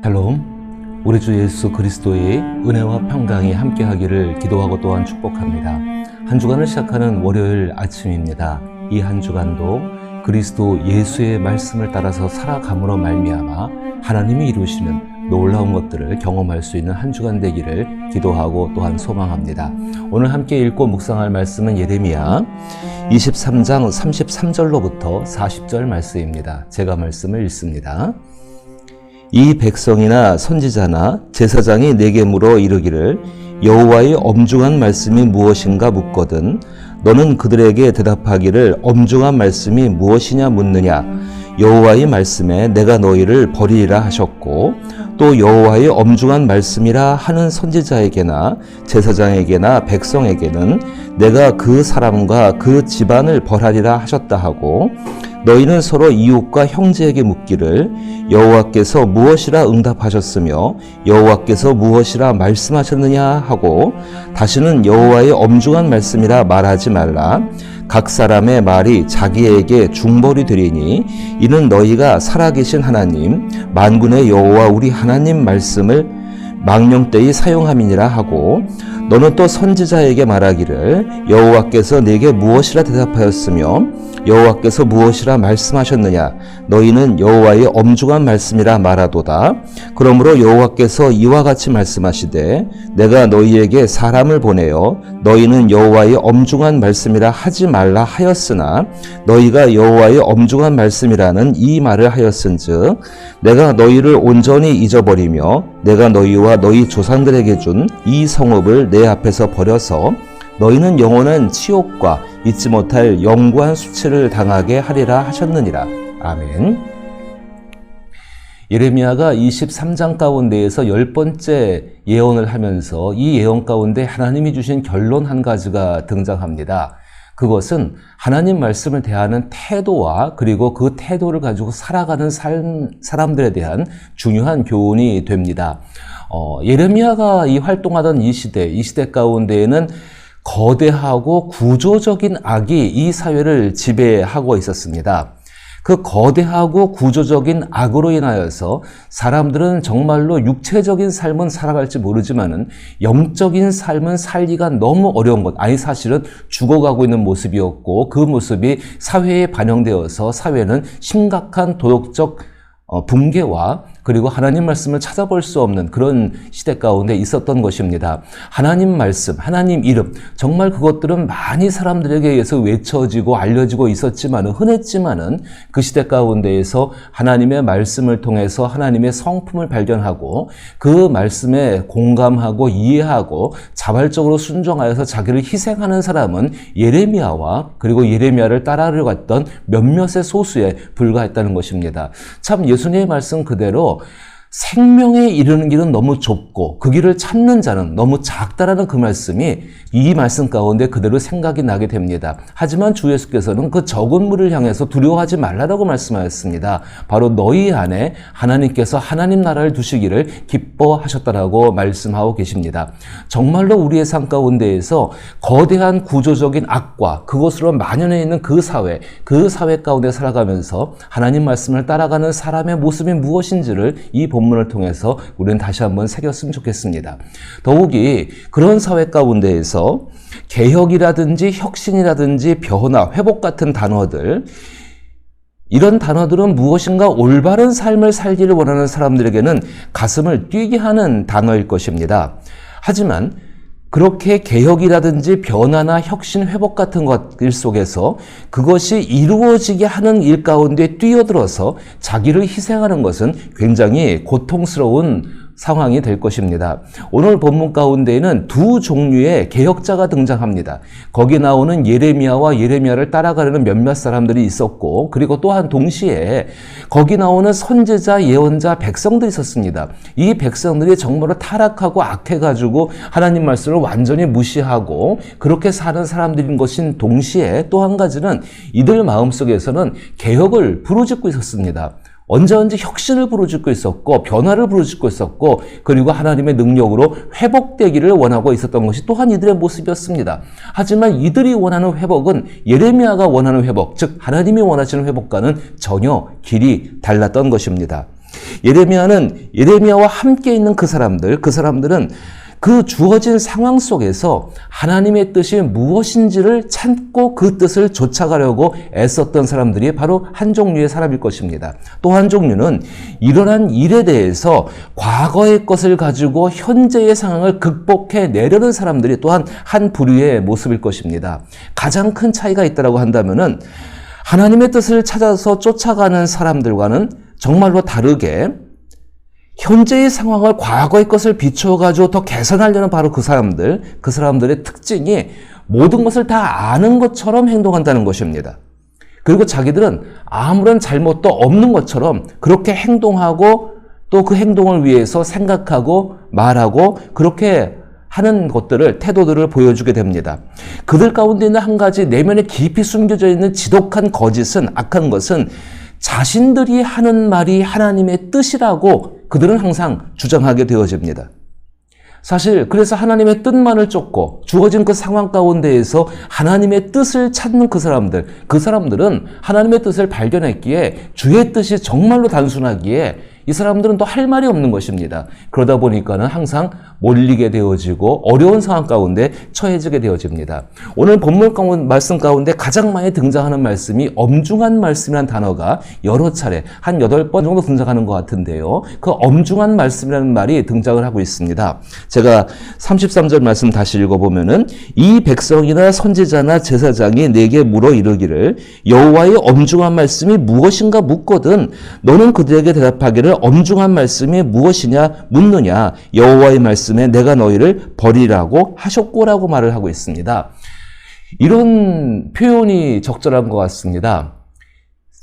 샬롬, 우리 주 예수 그리스도의 은혜와 평강이 함께하기를 기도하고 또한 축복합니다. 한 주간을 시작하는 월요일 아침입니다. 이 한 주간도 그리스도 예수의 말씀을 따라서 살아감으로 말미암아 하나님이 이루시는 놀라운 것들을 경험할 수 있는 한 주간 되기를 기도하고 또한 소망합니다. 오늘 함께 읽고 묵상할 말씀은 예레미야 23장 33절로부터 40절 말씀입니다. 제가 말씀을 읽습니다. 이 백성이나 선지자나 제사장이 내게 물어 이르기를 여호와의 엄중한 말씀이 무엇인가 묻거든 너는 그들에게 대답하기를 엄중한 말씀이 무엇이냐 묻느냐. 여호와의 말씀에 내가 너희를 버리리라 하셨고 또 여호와의 엄중한 말씀이라 하는 선지자에게나 제사장에게나 백성에게는 내가 그 사람과 그 집안을 벌하리라 하셨다 하고 너희는 서로 이웃과 형제에게 묻기를 여호와께서 무엇이라 응답하셨으며 여호와께서 무엇이라 말씀하셨느냐 하고 다시는 여호와의 엄중한 말씀이라 말하지 말라. 각 사람의 말이 자기에게 중벌이 되리니 이는 너희가 살아계신 하나님 만군의 여호와 우리 하나님 말씀을 망령되이 사용함이니라 하고 너는 또 선지자에게 말하기를 여호와께서 내게 무엇이라 대답하였으며 여호와께서 무엇이라 말씀하셨느냐. 너희는 여호와의 엄중한 말씀이라 말하도다. 그러므로 여호와께서 이와 같이 말씀하시되 내가 너희에게 사람을 보내어 너희는 여호와의 엄중한 말씀이라 하지 말라 하였으나 너희가 여호와의 엄중한 말씀이라는 이 말을 하였은즉 내가 너희를 온전히 잊어버리며 내가 너희와 너희 조상들에게 준 이 성읍을 내 앞에서 버려서 너희는 영원한 치욕과 잊지 못할 영구한 수치를 당하게 하리라 하셨느니라. 아멘. 예레미야가 23장 가운데에서 10번째 예언을 하면서 이 예언 가운데 하나님이 주신 결론 한 가지가 등장합니다. 그것은 하나님 말씀을 대하는 태도와 그리고 그 태도를 가지고 살아가는 사람들에 대한 중요한 교훈이 됩니다. 예레미야가 활동하던 이 시대 가운데에는 거대하고 구조적인 악이 이 사회를 지배하고 있었습니다. 그 거대하고 구조적인 악으로 인하여서 사람들은 정말로 육체적인 삶은 살아갈지 모르지만은 영적인 삶은 살기가 너무 어려운 것, 아니 사실은 죽어가고 있는 모습이었고 그 모습이 사회에 반영되어서 사회는 심각한 도덕적 붕괴와 그리고 하나님 말씀을 찾아볼 수 없는 그런 시대 가운데 있었던 것입니다. 하나님 말씀, 하나님 이름, 정말 그것들은 많이 사람들에게 의해서 외쳐지고 알려지고 있었지만은 흔했지만은 그 시대 가운데에서 하나님의 말씀을 통해서 하나님의 성품을 발견하고 그 말씀에 공감하고 이해하고 자발적으로 순종하여서 자기를 희생하는 사람은 예레미야와 그리고 예레미야를 따라하려고 했던 몇몇의 소수에 불과했다는 것입니다. 참 예수님의 말씀 그대로 생명에 이르는 길은 너무 좁고 그 길을 찾는 자는 너무 작다라는 그 말씀이 이 말씀 가운데 그대로 생각이 나게 됩니다. 하지만 주 예수께서는 그 적은 물을 향해서 두려워하지 말라라고 말씀하였습니다. 바로 너희 안에 하나님께서 하나님 나라를 두시기를 기뻐하셨다라고 말씀하고 계십니다. 정말로 우리의 삶 가운데에서 거대한 구조적인 악과 그것으로 만연해 있는 그 사회 가운데 살아가면서 하나님 말씀을 따라가는 사람의 모습이 무엇인지를 이 본문을 통해서 우리는 다시 한번 새겼으면 좋겠습니다. 더욱이 그런 사회 가운데에서 개혁이라든지 혁신이라든지 변화, 회복 같은 단어들, 이런 단어들은 무엇인가 올바른 삶을 살기를 원하는 사람들에게는 가슴을 뛰게 하는 단어일 것입니다. 하지만 그렇게 개혁이라든지 변화나 혁신, 회복 같은 것들 속에서 그것이 이루어지게 하는 일 가운데 뛰어들어서 자기를 희생하는 것은 굉장히 고통스러운 상황이 될 것입니다. 오늘 본문 가운데에는 두 종류의 개혁자가 등장합니다. 거기 나오는 예레미야와 예레미야를 따라가려는 몇몇 사람들이 있었고 그리고 또한 동시에 거기 나오는 선지자, 예언자, 백성들이 있었습니다. 이 백성들이 정말로 타락하고 악해가지고 하나님 말씀을 완전히 무시하고 그렇게 사는 사람들인 것인 동시에 또 한 가지는 이들 마음속에서는 개혁을 부르짖고 있었습니다. 언제든지 혁신을 부르짖고 있었고 변화를 부르짖고 있었고 그리고 하나님의 능력으로 회복되기를 원하고 있었던 것이 또한 이들의 모습이었습니다. 하지만 이들이 원하는 회복은 예레미야가 원하는 회복, 즉 하나님이 원하시는 회복과는 전혀 길이 달랐던 것입니다. 예레미야와 함께 있는 그 사람들은 그 주어진 상황 속에서 하나님의 뜻이 무엇인지를 찾고 그 뜻을 쫓아가려고 애썼던 사람들이 바로 한 종류의 사람일 것입니다. 또 한 종류는 일어난 일에 대해서 과거의 것을 가지고 현재의 상황을 극복해 내려는 사람들이 또한 한 부류의 모습일 것입니다. 가장 큰 차이가 있다고 한다면은 하나님의 뜻을 찾아서 쫓아가는 사람들과는 정말로 다르게 현재의 상황을 과거의 것을 비춰가지고 더 개선하려는 바로 그 사람들의 특징이 모든 것을 다 아는 것처럼 행동한다는 것입니다. 그리고 자기들은 아무런 잘못도 없는 것처럼 그렇게 행동하고 또 그 행동을 위해서 생각하고 말하고 그렇게 하는 것들을, 태도들을 보여주게 됩니다. 그들 가운데 있는 한 가지 내면에 깊이 숨겨져 있는 지독한 거짓은, 악한 것은 자신들이 하는 말이 하나님의 뜻이라고 그들은 항상 주장하게 되어집니다. 사실 그래서 하나님의 뜻만을 쫓고 주어진 그 상황 가운데에서 하나님의 뜻을 찾는 그 사람들은 하나님의 뜻을 발견했기에 주의 뜻이 정말로 단순하기에 이 사람들은 또 할 말이 없는 것입니다. 그러다 보니까는 항상 몰리게 되어지고 어려운 상황 가운데 처해지게 되어집니다. 오늘 본문 말씀 가운데 가장 많이 등장하는 말씀이 엄중한 말씀이라는 단어가 여러 차례 한 8번 정도 등장하는 것 같은데요. 그 엄중한 말씀이라는 말이 등장을 하고 있습니다. 제가 33절 말씀 다시 읽어보면은 이 백성이나 선지자나 제사장이 내게 물어 이르기를 여호와의 엄중한 말씀이 무엇인가 묻거든 너는 그들에게 대답하기를 엄중한 말씀이 무엇이냐 묻느냐 여호와의 말씀에 내가 너희를 버리라고 하셨고라고 말을 하고 있습니다. 이런 표현이 적절한 것 같습니다.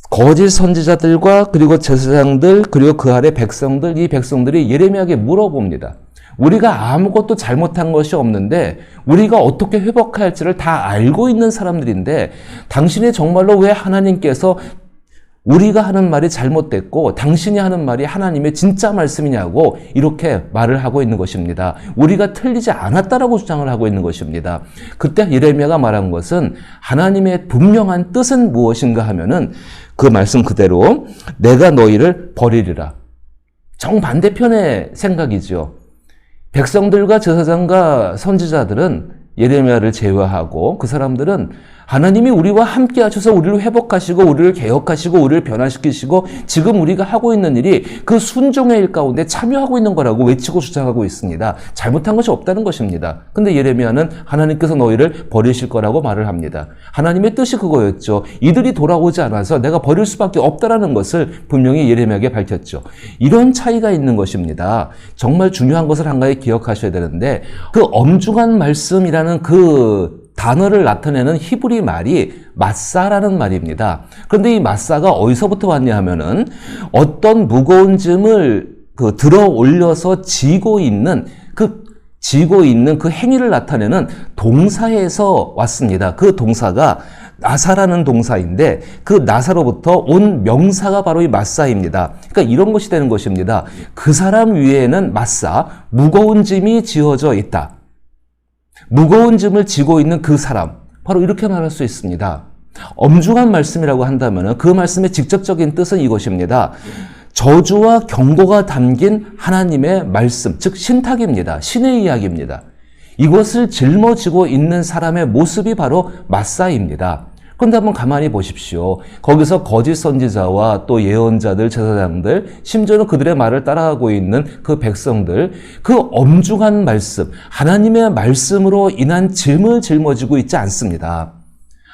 거짓 선지자들과 그리고 제사장들 그리고 그 아래 백성들, 이 백성들이 예레미야에게 물어봅니다. 우리가 아무것도 잘못한 것이 없는데 우리가 어떻게 회복할지를 다 알고 있는 사람들인데 당신이 정말로 왜 하나님께서 우리가 하는 말이 잘못됐고 당신이 하는 말이 하나님의 진짜 말씀이냐고 이렇게 말을 하고 있는 것입니다. 우리가 틀리지 않았다라고 주장을 하고 있는 것입니다. 그때 예레미야가 말한 것은 하나님의 분명한 뜻은 무엇인가 하면은 그 말씀 그대로 내가 너희를 버리리라. 정반대편의 생각이죠. 백성들과 제사장과 선지자들은 예레미야를 제외하고 그 사람들은 하나님이 우리와 함께 하셔서 우리를 회복하시고 우리를 개혁하시고 우리를 변화시키시고 지금 우리가 하고 있는 일이 그 순종의 일 가운데 참여하고 있는 거라고 외치고 주장하고 있습니다. 잘못한 것이 없다는 것입니다. 근데 예레미야는 하나님께서 너희를 버리실 거라고 말을 합니다. 하나님의 뜻이 그거였죠. 이들이 돌아오지 않아서 내가 버릴 수밖에 없다라는 것을 분명히 예레미야에게 밝혔죠. 이런 차이가 있는 것입니다. 정말 중요한 것을 한 가지 기억하셔야 되는데 그 엄중한 말씀이라는 그 단어를 나타내는 히브리 말이 마사라는 말입니다. 그런데 이 마사가 어디서부터 왔냐 하면은 어떤 무거운 짐을 들어 올려서 지고 있는 그 행위를 나타내는 동사에서 왔습니다. 그 동사가 나사라는 동사인데 그 나사로부터 온 명사가 바로 이 마사입니다. 그러니까 이런 것이 되는 것입니다. 그 사람 위에는 마사, 무거운 짐이 지어져 있다. 무거운 짐을 지고 있는 그 사람, 바로 이렇게 말할 수 있습니다. 엄중한 말씀이라고 한다면 그 말씀의 직접적인 뜻은 이것입니다. 저주와 경고가 담긴 하나님의 말씀, 즉 신탁입니다. 신의 이야기입니다. 이것을 짊어지고 있는 사람의 모습이 바로 마사입니다. 그런데 한번 가만히 보십시오. 거기서 거짓 선지자와 또 예언자들, 제사장들, 심지어는 그들의 말을 따라가고 있는 그 백성들, 그 엄중한 말씀, 하나님의 말씀으로 인한 짐을 짊어지고 있지 않습니다.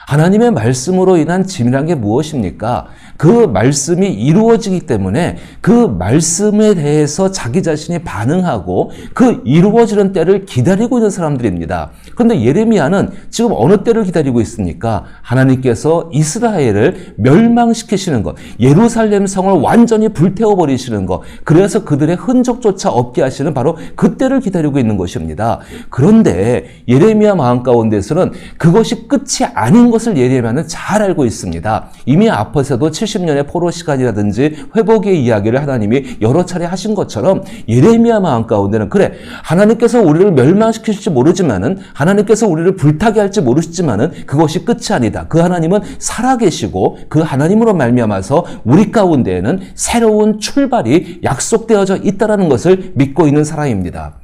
하나님의 말씀으로 인한 짐이란 게 무엇입니까? 그 말씀이 이루어지기 때문에 그 말씀에 대해서 자기 자신이 반응하고 그 이루어지는 때를 기다리고 있는 사람들입니다. 그런데 예레미야는 지금 어느 때를 기다리고 있습니까? 하나님께서 이스라엘을 멸망시키시는 것, 예루살렘 성을 완전히 불태워버리시는 것, 그래서 그들의 흔적조차 없게 하시는 바로 그 때를 기다리고 있는 것입니다. 그런데 예레미야 마음 가운데서는 그것이 끝이 아닌 것을 예레미야는 잘 알고 있습니다. 이미 앞에서도 70년의 포로 시간이라든지 회복의 이야기를 하나님이 여러 차례 하신 것처럼 예레미야 마음 가운데는 그래, 하나님께서 우리를 멸망시키실지 모르지만은, 하나님께서 우리를 불타게 할지 모르시지만은 그것이 끝이 아니다. 그 하나님은 살아계시고 그 하나님으로 말미암아서 우리 가운데에는 새로운 출발이 약속되어져 있다는 것을 믿고 있는 사람입니다.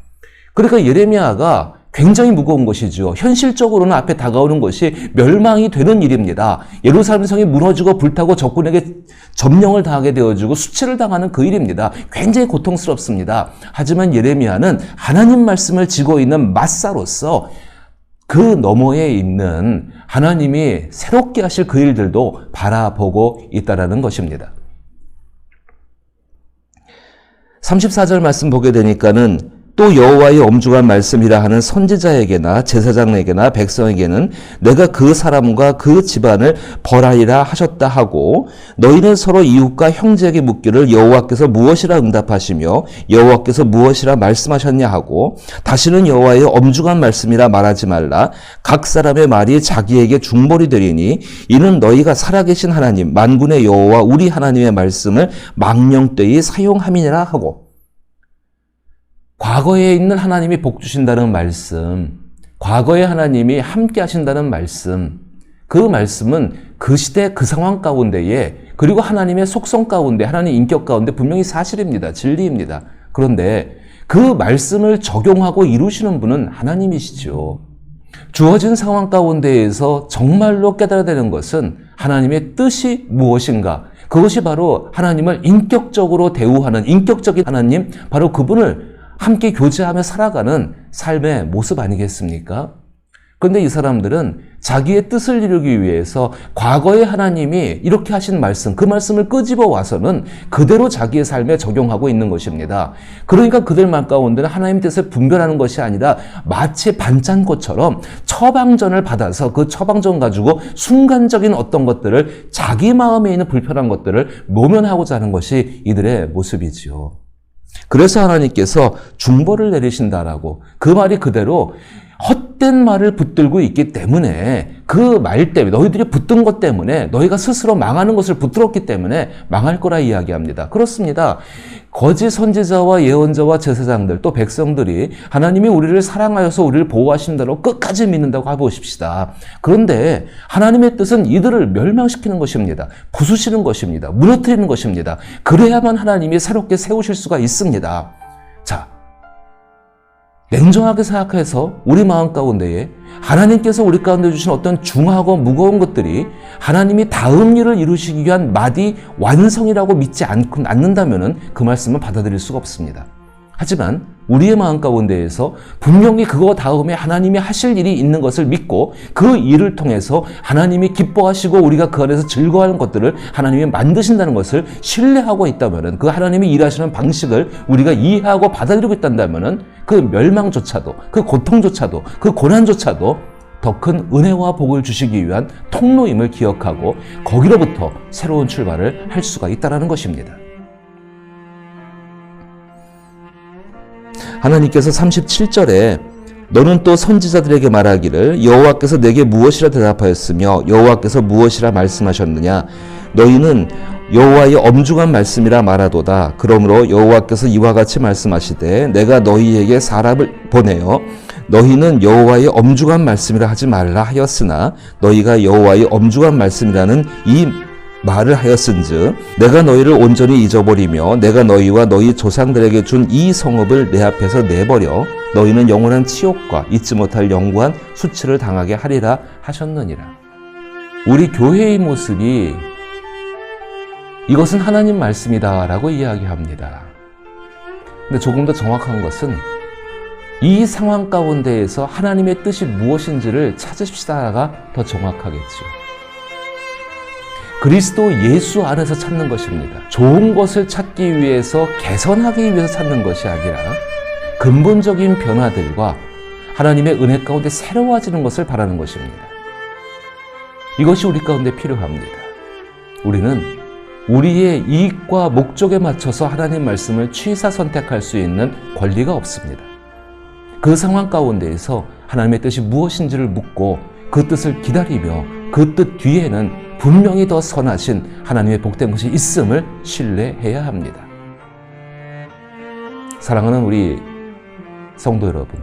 그러니까 예레미야가 굉장히 무거운 것이죠. 현실적으로는 앞에 다가오는 것이 멸망이 되는 일입니다. 예루살렘 성이 무너지고 불타고 적군에게 점령을 당하게 되어지고 수치를 당하는 그 일입니다. 굉장히 고통스럽습니다. 하지만 예레미야는 하나님 말씀을 지고 있는 마사로서 그 너머에 있는 하나님이 새롭게 하실 그 일들도 바라보고 있다는 것입니다. 34절 말씀 보게 되니까는 또 여호와의 엄중한 말씀이라 하는 선지자에게나 제사장에게나 백성에게는 내가 그 사람과 그 집안을 벌하리라 하셨다 하고, 너희는 서로 이웃과 형제에게 묻기를 여호와께서 무엇이라 응답하시며 여호와께서 무엇이라 말씀하셨냐 하고, 다시는 여호와의 엄중한 말씀이라 말하지 말라. 각 사람의 말이 자기에게 중벌이 되리니 이는 너희가 살아계신 하나님 만군의 여호와 우리 하나님의 말씀을 망령되이 사용함이니라 하고, 과거에 있는 하나님이 복 주신다는 말씀, 과거에 하나님이 함께 하신다는 말씀, 그 말씀은 그 시대 그 상황 가운데에, 그리고 하나님의 속성 가운데, 하나님 인격 가운데 분명히 사실입니다. 진리입니다. 그런데 그 말씀을 적용하고 이루시는 분은 하나님이시죠. 주어진 상황 가운데에서 정말로 깨달아야 되는 것은 하나님의 뜻이 무엇인가, 그것이 바로 하나님을 인격적으로 대우하는 인격적인 하나님, 바로 그분을 함께 교제하며 살아가는 삶의 모습 아니겠습니까? 그런데 이 사람들은 자기의 뜻을 이루기 위해서 과거의 하나님이 이렇게 하신 말씀, 그 말씀을 끄집어 와서는 그대로 자기의 삶에 적용하고 있는 것입니다. 그러니까 그들 말 가운데는 하나님 뜻을 분별하는 것이 아니라 마치 반짠꽃처럼 처방전을 받아서 그 처방전 가지고 순간적인 어떤 것들을, 자기 마음에 있는 불편한 것들을 모면하고자 하는 것이 이들의 모습이지요. 그래서 하나님께서 중벌을 내리신다라고, 그 말이 그대로 헛된 말을 붙들고 있기 때문에, 그 말 때문에, 너희들이 붙든 것 때문에, 너희가 스스로 망하는 것을 붙들었기 때문에 망할 거라 이야기합니다. 그렇습니다. 거짓 선지자와 예언자와 제사장들, 또 백성들이 하나님이 우리를 사랑하여서 우리를 보호하신다고 끝까지 믿는다고 해보십시다. 그런데 하나님의 뜻은 이들을 멸망시키는 것입니다. 부수시는 것입니다. 무너뜨리는 것입니다. 그래야만 하나님이 새롭게 세우실 수가 있습니다. 자, 냉정하게 생각해서 우리 마음 가운데에 하나님께서 우리 가운데 주신 어떤 중하고 무거운 것들이 하나님이 다음 일을 이루시기 위한 마디 완성이라고 믿지 않는다면 그 말씀은 받아들일 수가 없습니다. 하지만 우리의 마음 가운데에서 분명히 그거 다음에 하나님이 하실 일이 있는 것을 믿고 그 일을 통해서 하나님이 기뻐하시고 우리가 그 안에서 즐거워하는 것들을 하나님이 만드신다는 것을 신뢰하고 있다면, 그 하나님이 일하시는 방식을 우리가 이해하고 받아들이고 있다면 그 멸망조차도, 그 고통조차도, 그 고난조차도 더 큰 은혜와 복을 주시기 위한 통로임을 기억하고 거기로부터 새로운 출발을 할 수가 있다는 것입니다. 하나님께서 37절에 너는 또 선지자들에게 말하기를 여호와께서 내게 무엇이라 대답하였으며 여호와께서 무엇이라 말씀하셨느냐, 너희는 여호와의 엄중한 말씀이라 말하도다. 그러므로 여호와께서 이와 같이 말씀하시되 내가 너희에게 사람을 보내어 너희는 여호와의 엄중한 말씀이라 하지 말라 하였으나 너희가 여호와의 엄중한 말씀이라는 이 말을 하였은즉 내가 너희를 온전히 잊어버리며 내가 너희와 너희 조상들에게 준 이 성읍을 내 앞에서 내버려 너희는 영원한 치욕과 잊지 못할 영구한 수치를 당하게 하리라 하셨느니라. 우리 교회의 모습이 이것은 하나님 말씀이다 라고 이야기합니다. 근데 조금 더 정확한 것은 이 상황 가운데에서 하나님의 뜻이 무엇인지를 찾으십시다가 더 정확하겠죠. 그리스도 예수 안에서 찾는 것입니다. 좋은 것을 찾기 위해서, 개선하기 위해서 찾는 것이 아니라 근본적인 변화들과 하나님의 은혜 가운데 새로워지는 것을 바라는 것입니다. 이것이 우리 가운데 필요합니다. 우리는 우리의 이익과 목적에 맞춰서 하나님 말씀을 취사 선택할 수 있는 권리가 없습니다. 그 상황 가운데에서 하나님의 뜻이 무엇인지를 묻고 그 뜻을 기다리며 그 뜻 뒤에는 분명히 더 선하신 하나님의 복된 것이 있음을 신뢰해야 합니다. 사랑하는 우리 성도 여러분,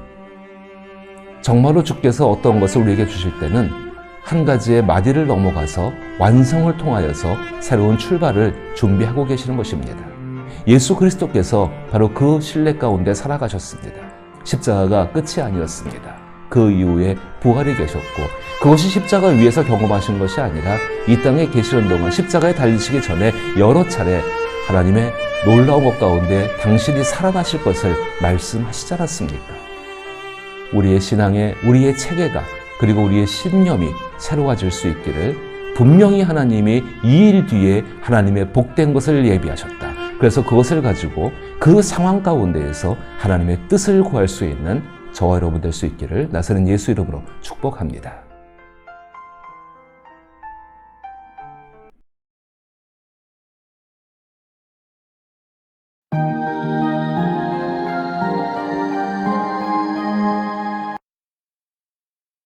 정말로 주께서 어떤 것을 우리에게 주실 때는 한 가지의 마디를 넘어가서 완성을 통하여서 새로운 출발을 준비하고 계시는 것입니다. 예수 그리스도께서 바로 그 신뢰 가운데 살아가셨습니다. 십자가가 끝이 아니었습니다. 그 이후에 부활이 계셨고, 그것이 십자가 위에서 경험하신 것이 아니라 이 땅에 계시는 동안 십자가에 달리시기 전에 여러 차례 하나님의 놀라운 것 가운데 당신이 살아나실 것을 말씀하시지 않았습니까? 우리의 신앙에 우리의 체계가 그리고 우리의 신념이 새로워질 수 있기를 분명히 하나님이 이 일 뒤에 하나님의 복된 것을 예비하셨다. 그래서 그것을 가지고 그 상황 가운데에서 하나님의 뜻을 구할 수 있는 저와 여러분 될 수 있기를 나서는 예수 이름으로 축복합니다.